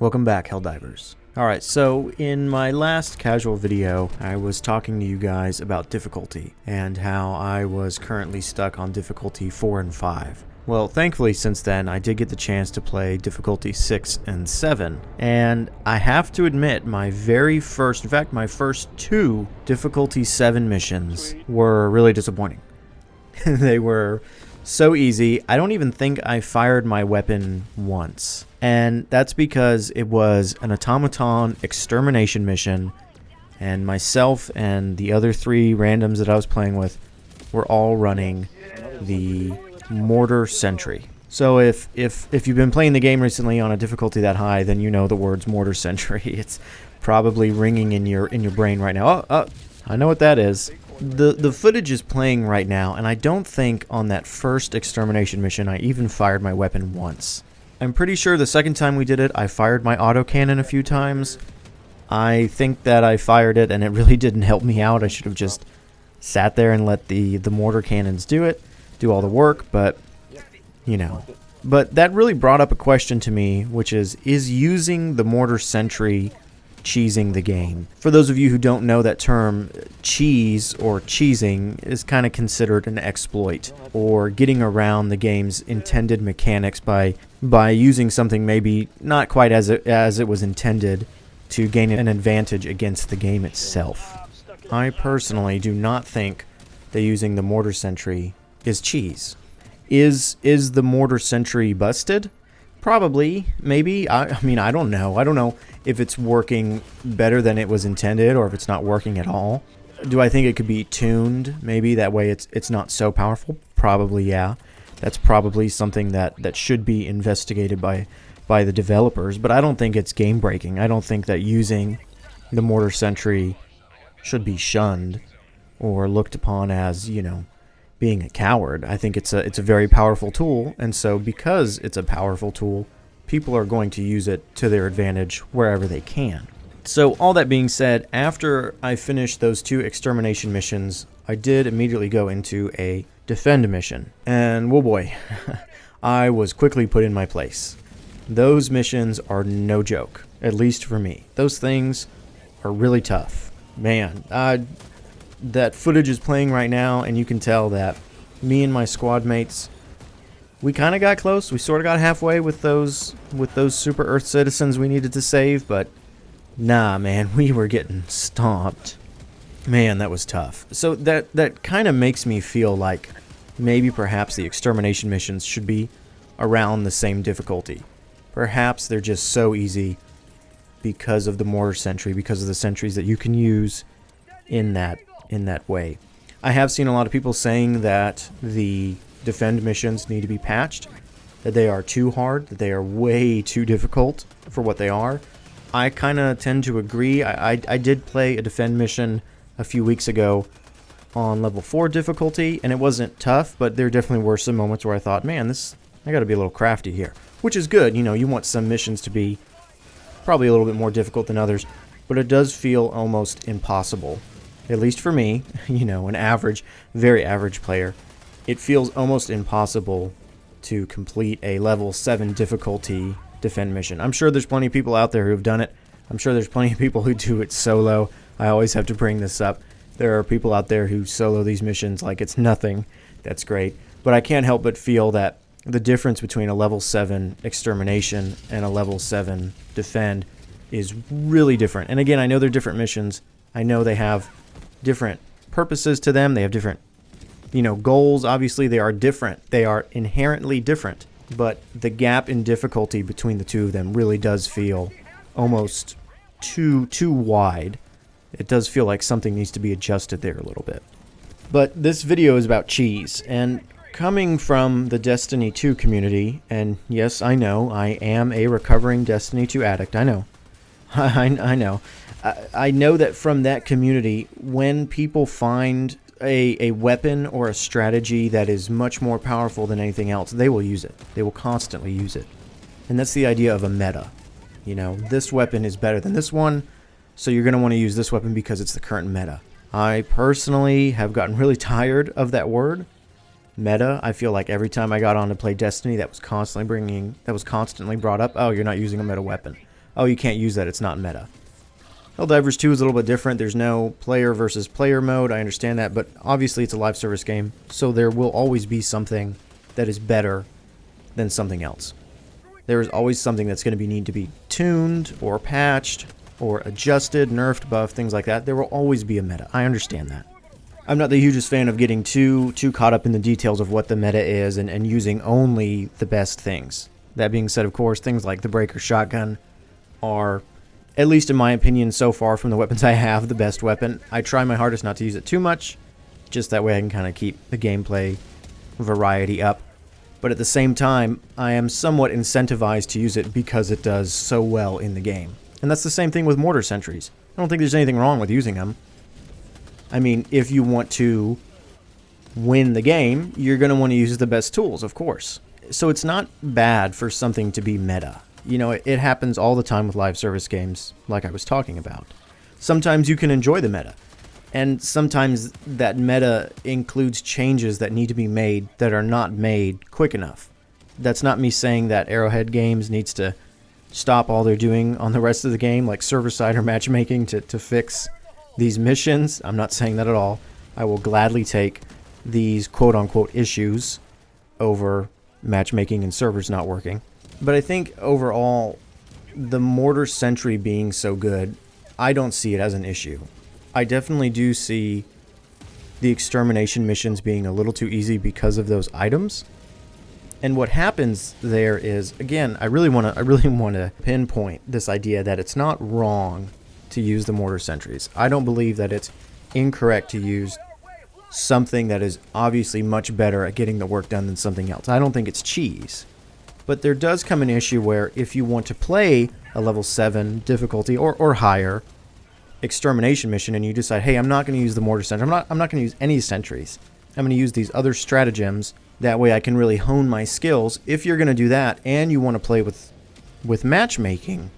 Welcome back, Helldivers. Alright, so in my last casual video, I was talking to you guys about difficulty, and how I was currently stuck on difficulty 4 and 5. Well, thankfully since then, I did get the chance to play difficulty 6 and 7, and I have to admit, my first two difficulty 7 missions were really disappointing. They were so easy. I don't even think I fired my weapon once. And that's because it was an automaton extermination mission, and myself and the other 3 randoms that I was playing with were all running the Mortar Sentry. So if you've been playing the game recently on a difficulty that high, then you know the words Mortar Sentry. It's probably ringing in your brain right now. Oh, I know what that is. The footage is playing right now, and I don't think on that first extermination mission I even fired my weapon once. I'm pretty sure the second time we did it, I fired my autocannon a few times. I think that I fired it, and it really didn't help me out. I should have just sat there and let the mortar cannons do all the work, but, you know. But that really brought up a question to me, which is using the Mortar Sentry cheesing the game? For those of you who don't know that term, cheese or cheesing is kind of considered an exploit, or getting around the game's intended mechanics by using something maybe not quite as it was intended to gain an advantage against the game itself. I personally do not think that using the Mortar Sentry is cheese. Is the Mortar Sentry busted? Probably, maybe. I mean, I don't know. I don't know if it's working better than it was intended, or if it's not working at all. Do I think it could be tuned? Maybe that way it's not so powerful. Probably, yeah. That's probably something that should be investigated by the developers. But I don't think it's game breaking. I don't think that using the Mortar Sentry should be shunned or looked upon as, you know, being a coward. I think it's a very powerful tool, and so because it's a powerful tool, people are going to use it to their advantage wherever they can. So all that being said, after I finished those 2 extermination missions, I did immediately go into a defend mission, and whoa boy, I was quickly put in my place. Those missions are no joke, at least for me. Those things are really tough. Man, that footage is playing right now, and you can tell that me and my squad mates, we kind of got close. We sort of got halfway with those super Earth citizens we needed to save, but nah, man, we were getting stomped. Man, that was tough. So that kind of makes me feel like maybe perhaps the extermination missions should be around the same difficulty. Perhaps they're just so easy because of the Mortar Sentry, because of the sentries that you can use in that way. I have seen a lot of people saying that the defend missions need to be patched, that they are too hard, that they are way too difficult for what they are. I kind of tend to agree. I did play a defend mission a few weeks ago on level 4 difficulty, and it wasn't tough, but there definitely were some moments where I thought, man, I gotta be a little crafty here, which is good. You know, you want some missions to be probably a little bit more difficult than others, but it does feel almost impossible. At least for me, you know, an average, very average player, it feels almost impossible to complete a level 7 difficulty defend mission. I'm sure there's plenty of people out there who have done it. I'm sure there's plenty of people who do it solo. I always have to bring this up. There are people out there who solo these missions like it's nothing. That's great. But I can't help but feel that the difference between a level 7 extermination and a level 7 defend is really different. And again, I know they're different missions. I know they have different purposes to them. They have different, you know, goals. Obviously, they are different. They are inherently different. But the gap in difficulty between the two of them really does feel almost too wide. It does feel like something needs to be adjusted there a little bit. But this video is about cheese, and coming from the Destiny 2 community, and yes, I know, I am a recovering Destiny 2 addict. I know. I know. I know that from that community, when people find a weapon or a strategy that is much more powerful than anything else, they will use it. They will constantly use it. And that's the idea of a meta. You know, this weapon is better than this one, so you're going to want to use this weapon because it's the current meta. I personally have gotten really tired of that word, meta. I feel like every time I got on to play Destiny, that was constantly brought up, oh, you're not using a meta weapon. oh, you can't use that, it's not meta. Helldivers 2 is a little bit different. There's no player versus player mode, I understand that, but obviously it's a live service game, so there will always be something that is better than something else. There is always something that's going to need to be tuned or patched or adjusted, nerfed, buffed, things like that. There will always be a meta. I understand that. I'm not the hugest fan of getting too caught up in the details of what the meta is and using only the best things. That being said, of course, things like the breaker shotgun are, at least in my opinion so far from the weapons I have, the best weapon. I try my hardest not to use it too much, just that way I can kind of keep the gameplay variety up. But at the same time, I am somewhat incentivized to use it because it does so well in the game. And that's the same thing with Mortar Sentries. I don't think there's anything wrong with using them. I mean, if you want to win the game, you're going to want to use the best tools, of course. So it's not bad for something to be meta. You know, it happens all the time with live service games, like I was talking about. Sometimes you can enjoy the meta. And sometimes that meta includes changes that need to be made that are not made quick enough. That's not me saying that Arrowhead Games needs to stop all they're doing on the rest of the game, like server-side or matchmaking, to fix these missions. I'm not saying that at all. I will gladly take these quote-unquote issues over matchmaking and servers not working. But I think overall, the Mortar Sentry being so good, I don't see it as an issue. I definitely do see the extermination missions being a little too easy because of those items. And what happens there is, again, I really want to pinpoint this idea that it's not wrong to use the Mortar Sentries. I don't believe that it's incorrect to use something that is obviously much better at getting the work done than something else. I don't think it's cheese. But there does come an issue where if you want to play a level 7 difficulty or higher extermination mission and you decide, hey, I'm not going to use the Mortar Sentry, I'm not going to use any sentries. I'm going to use these other stratagems. That way I can really hone my skills. If you're going to do that and you want to play with matchmaking,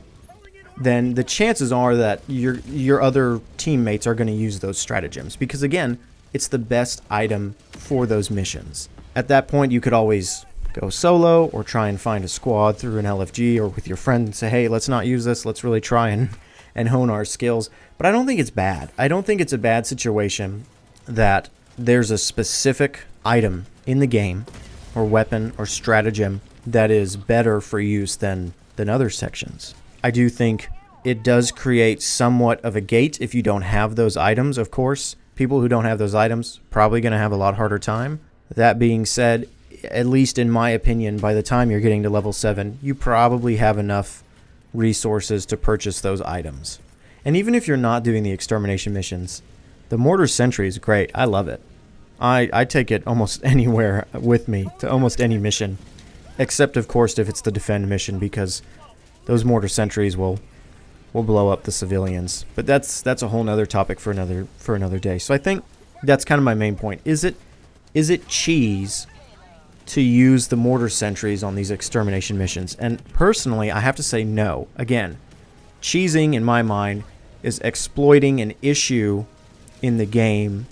then the chances are that your other teammates are going to use those stratagems. Because again, it's the best item for those missions. At that point, you could always go solo or try and find a squad through an LFG or with your friend and say, hey, let's not use this. Let's really try and hone our skills. But I don't think it's bad. I don't think it's a bad situation that there's a specific item in the game or weapon or stratagem that is better for use than other sections. I do think it does create somewhat of a gate if you don't have those items, of course. People who don't have those items probably going to have a lot harder time. That being said, at least in my opinion, by the time you're getting to level 7, you probably have enough resources to purchase those items. And even if you're not doing the extermination missions, the Mortar Sentry is great. I love it. I take it almost anywhere with me to almost any mission, except of course if it's the defend mission, because those Mortar Sentries will blow up the civilians. But that's a whole nother topic for another day. So I think that's kind of my main point. Is it cheese to use the Mortar Sentries on these extermination missions? And personally, I have to say no. Again, cheesing in my mind is exploiting an issue in the game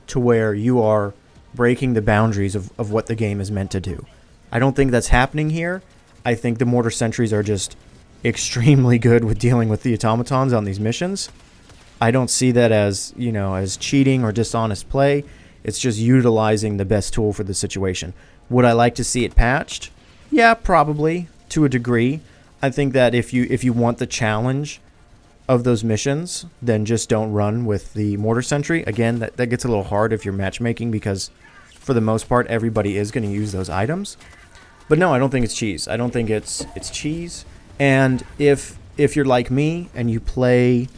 to where you are breaking the boundaries of what the game is meant to do. I don't think that's happening here. I think the Mortar Sentries are just extremely good with dealing with the automatons on these missions. I don't see that as, you know, as cheating or dishonest play. It's just utilizing the best tool for the situation. Would I like to see it patched? Yeah, probably, to a degree. I think that if you want the challenge of those missions, then just don't run with the Mortar Sentry. Again, that gets a little hard if you're matchmaking, because for the most part, everybody is going to use those items. But no, I don't think it's cheese. I don't think it's cheese. And if you're like me and you play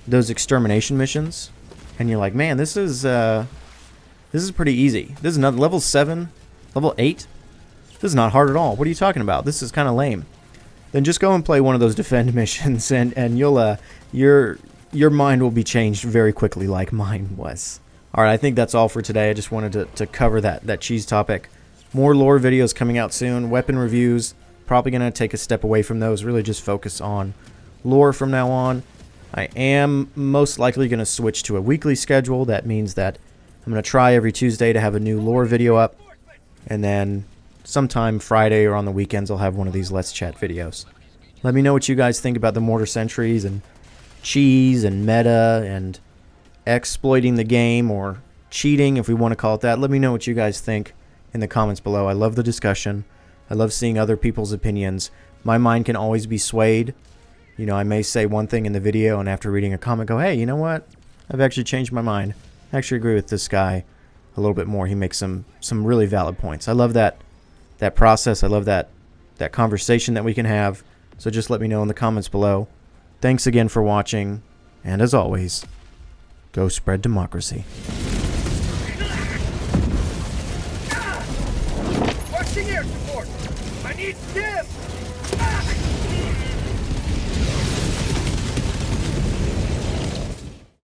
those extermination missions and you're like, man, this is pretty easy. This is not level 7, level 8. This is not hard at all. What are you talking about? This is kind of lame. Then just go and play one of those defend missions, and you'll your mind will be changed very quickly, like mine was. All right, I think that's all for today. I just wanted to cover that cheese topic. More lore videos coming out soon. Weapon reviews. Probably going to take a step away from those. Really just focus on lore from now on. I am most likely going to switch to a weekly schedule. That means that I'm going to try every Tuesday to have a new lore video up, and then sometime Friday or on the weekends I'll have one of these Let's Chat videos. Let me know what you guys think about the Mortar Sentries and cheese and meta and exploiting the game, or cheating, if we want to call it that. Let me know what you guys think in the comments below. I love the discussion. I love seeing other people's opinions. My mind can always be swayed. You know, I may say one thing in the video and after reading a comment go, hey, you know what? I've actually changed my mind. I actually agree with this guy a little bit more. He makes some really valid points. I love that process. I love that conversation that we can have. So just let me know in the comments below. Thanks again for watching, and as always, go spread democracy. Watching air support! I need stim!